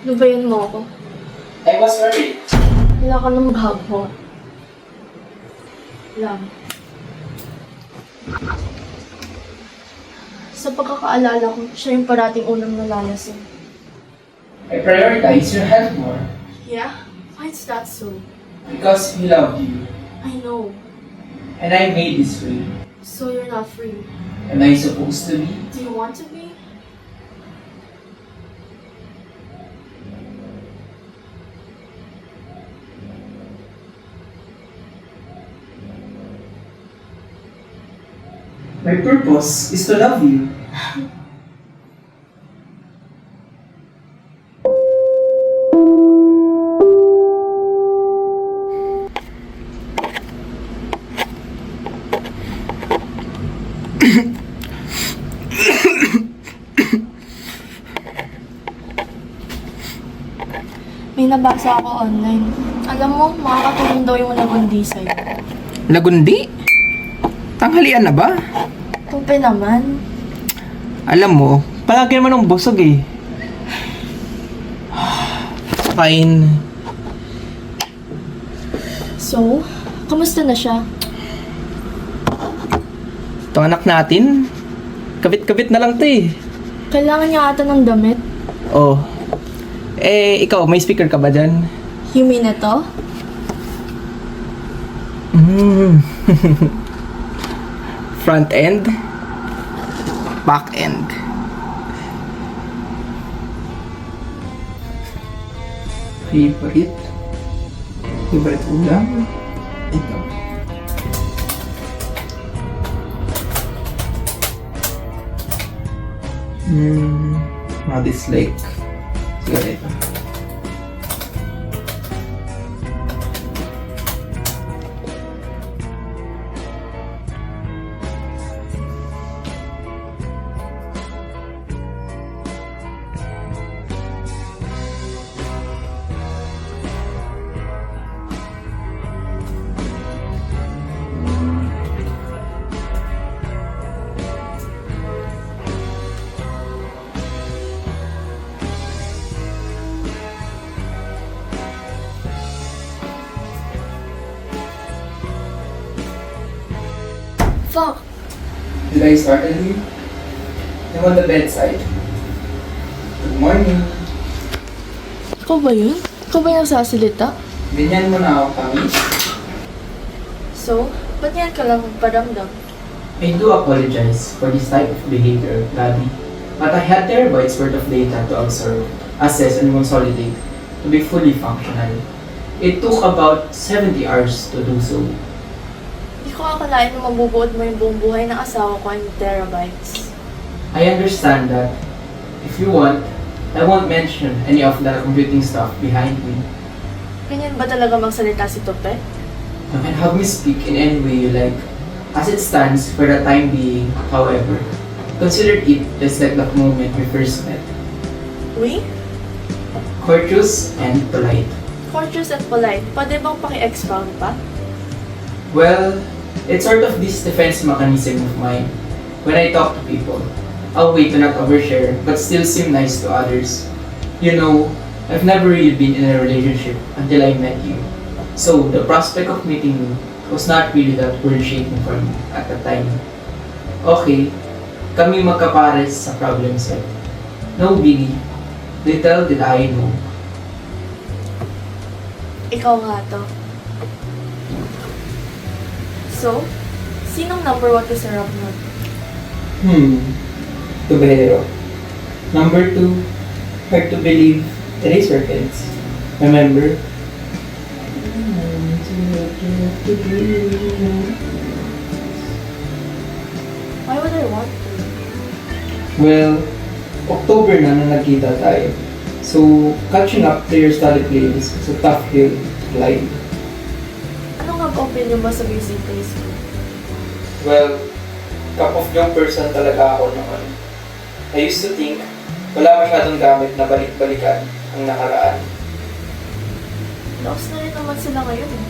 Lubayan mo ako. I was worried. Wala ka nang maghapon. Lang. Sa pagkakaalala ko, siya yung parating unang nalalasing. I prioritize your health more Yeah? Why is that so? because he loved you. I know. And I made this way. So you're not free. Am I supposed to be? Do you want to be? My purpose is to love you. May nabasa ako online. Alam mo, makakatulong daw yung nagundi sa'yo. Lagundi? Tanghalian na ba? Tupe naman. Alam mo, palagi naman ang busog eh. Fine. So, kamusta na siya? Itong anak natin, kabit-kabit na lang to eh. Kailangan niya ata ng damit. Oh. Ikaw, may speaker ka ba dyan? You mean ito? Front end? Back end? Favorite? Favorite ulam? Ito. Dislike. Siguro ito. Fuck! Did I start early? I'm on the bedside. Good morning. Ikaw ba yun? Ikaw ba yung nagsasalita? Ganyan mo na ako, Kami. So, ba't yan ka lang magparamdam? I do apologize for this type of behavior, Gladly. But I had terabytes worth of data to absorb, assess, and consolidate to be fully functional. It took about 70 hours to do so. Hindi ko akalain na mabubuod mo yung buong buhay ng asawa ko in terabytes. I understand that. If you want, I won't mention any of the computing stuff behind me. Ganyan ba talaga magsalita si Tope? You can have me speak in any way you like. As it stands, for the time being, however, consider it just like the moment we first met. We? Courteous and polite. Courteous and polite. Pwede bang paki-expound pa? Well, it's sort of this defense mechanism of mine. When I talk to people, I'll wait to not overshare, but still seem nice to others. You know, I've never really been in a relationship until I met you. So, the prospect of meeting you was not really that world-shaking for me at the time. Okay, kami magkapares sa problem set. No biggie. Little did I know. Ikaw nga to. So, sinong number one ka sa rap nun? Tubero. Number 2, hard to believe, Eraserheads. Remember? Why would I want to? Well, October na nagkita tayo. So, catching up to your study playlist is a tough hill to climb. Ano nga ba opinion mo sa music taste mo? Well, cup of young person talaga ako noon. I used to think wala masyadong gamit na balik-balikan ang nakaraan. Lost na rin naman sila ngayon eh.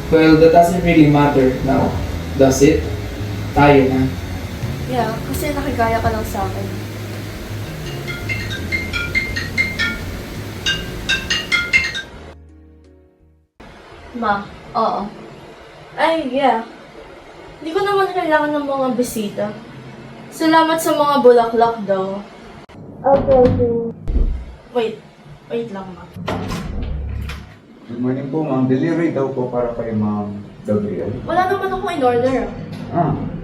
Well, that doesn't really matter now, does it? Tayo na. Yeah, kasi nakigaya ka lang sa akin. Ma, oo. Ay, yeah. Hindi ko naman kailangan ng mga bisita. Salamat sa mga bulaklak daw. I'll tell you. Wait lang, ma. Good morning po, ma'am. Delivery daw po para kay Ma'am Gabriel. Wala naman akong in-order.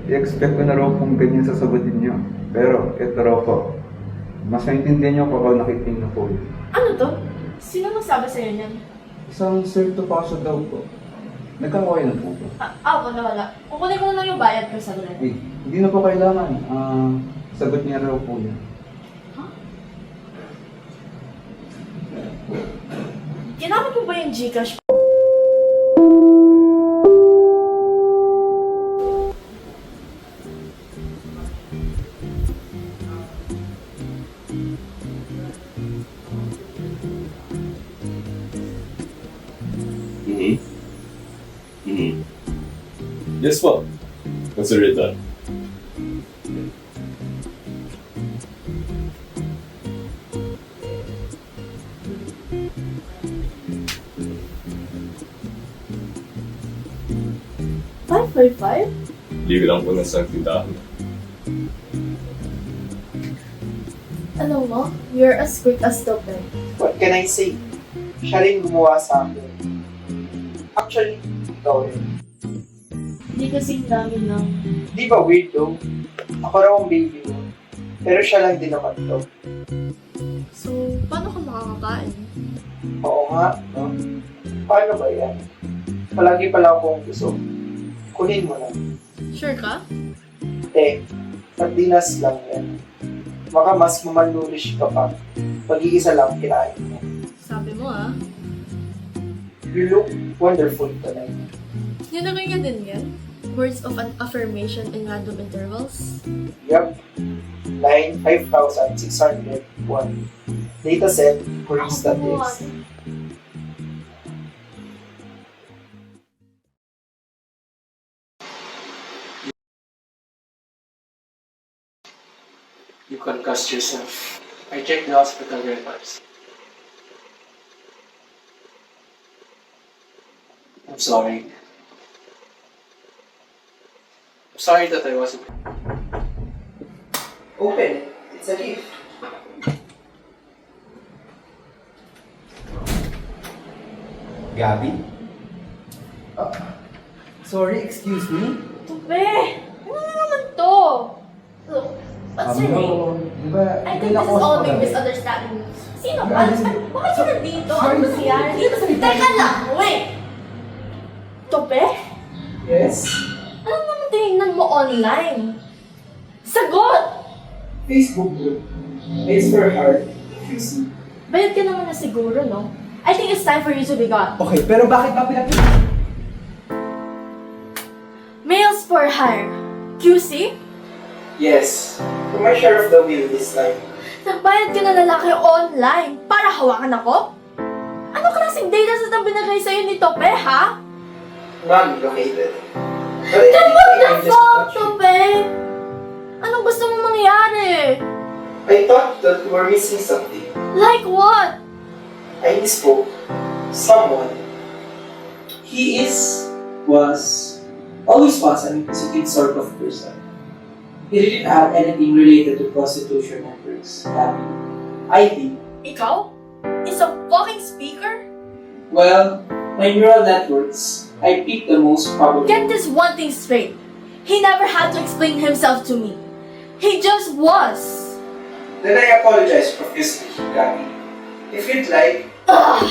I-expect ko na raw pong ganyan sasagutin niyo. Pero, ito raw po. Mas naintindihan niyo kapag nakitingin na po yun. Ano to? Sino nagsabi sa'yo niyan? Isang Sir Topacio daw po. Nagkakaway na po po. Wala. Kukunin ko na lang yung bayad ko sa gulat. Hindi na po kailangan. Sagot niya raw po yun. Ginamit mo ba yung Gcash? Yes po. Consider it done. $555? Ligo lang po ng isang tindahan. Alam mo, you're as quick as the pen. What can I say? Siya rin gumawa sa akin. Actually, ikaw rin. Hindi kasi namin lang. Di ba weird though? Ako raw ang baby mo. Pero siya lang din naman to. So, paano ka makakakain? Oo nga, no? Paano ba yan? Palagi pala akong gusto. Kunin mo na. Sure ka? Sardinas lang yan. Baka mas mamalnourished ka pa. Pag-iisa lang kinain mo. Sabi mo You look wonderful tonight. Nilagay niya din yan? Words of an affirmation in random intervals? Yup. Line 5601. Data set for Insta-Text. You concussed yourself. I checked the hospital records. I'm sorry. I'm sorry that I wasn't. Open it. It's a gift. Gabi? Sorry, excuse me? Tupe! Ano na naman to? Look, what's your name? Diba, I think this is all big misunderstanding. Sino ba? Bakit ka nandito? Ano nangyayari dito? Teka lang! Wait! Tupe? Yes? Ano naman tinignan mo online? Sagot! Facebook group. It's for heart. You see. Bayad ka naman na siguro, no? I think it's time for you to be gone. Okay, pero bakit ba pinapit? Mails for hire. QC? Yes. For my share of the wheel this time. Nagbayad ka na lalaki online para hawakan ako? Ano klaseng data set ang binagay sa'yo ni Tope, ha? Non-located. Then what the fuck, Tope? Anong gusto mong mangyari? I thought that we were missing something. Like what? I misspoke. Someone. He always was an inquisitive sort of person. He didn't have anything related to prostitution networks. I think. Ikaw? Is a fucking speaker? Well, my neural networks, I picked the most probable. Get this one thing straight. He never had to explain himself to me. He just was. Then I apologize profusely, Gabby. If you'd like, Ugh!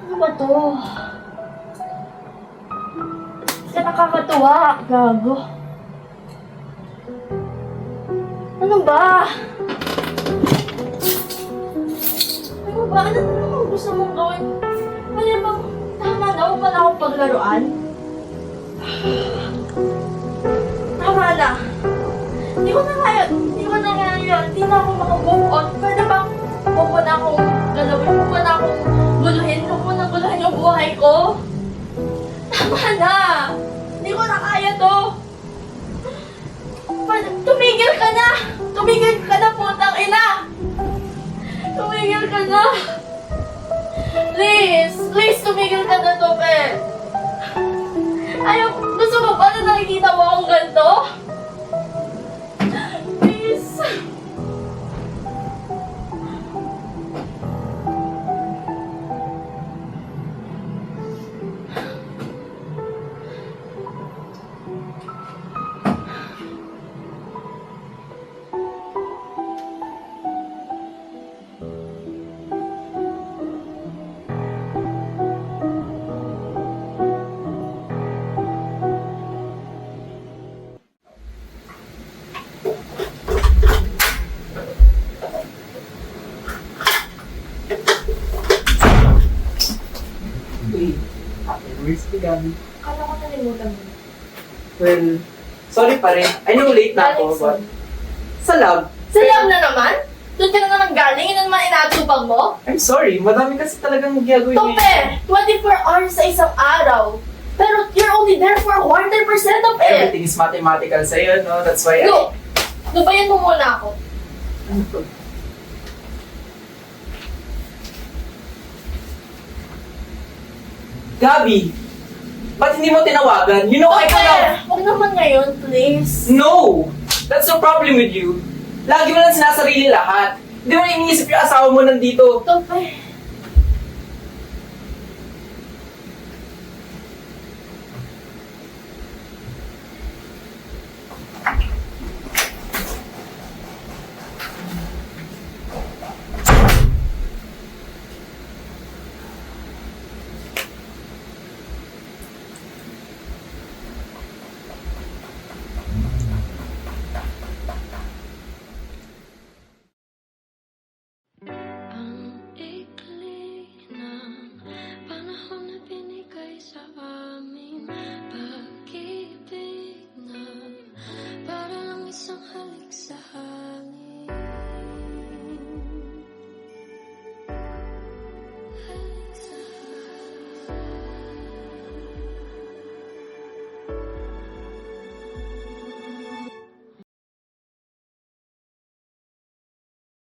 Ano ba to? Sa nakakatuwa, gago. Ano ba? Ano ba? Ano naman gusto mong gawin? Pwede bang tama na? Huwag pa na akong paglaruan? Tama na. Hindi ko na kaya yun. Hindi na ako maka-move on. Pwede bang huwag mo na akong galawin? Huwag mo na akong guluhin? Huwag mo na guluhin yung buhay ko? Tama na. Hindi ko na kaya to. Tumigil ka na! Tumigil Tumigil ka na! Please! Please, tumigil ka na, Tope! Ayaw, gusto mo ba na nakikita mo akong ganito? Please! Wait. Where's the Gabi? Kala ko nalimutan mo. Well, sorry pa rin. I know late na ako, but... Sa lab. Sa lab na naman? Doon ka na naman galing? Yun naman inaatupag mo? I'm sorry. Madami kasi talagang gagawin Tope! 24 hours sa isang araw. Pero you're only there for 100% of it. Everything is mathematical sa'yo, no? That's why Look, dubayan mo muna ako. Gabi! Ba't hindi mo tinawagan? You know I Tope! cannot... Huwag naman ngayon, please. No! That's the problem with you. Lagi mo lang sinasarili lahat. Hindi mo na iniisip yung asawa mo nandito. Tope,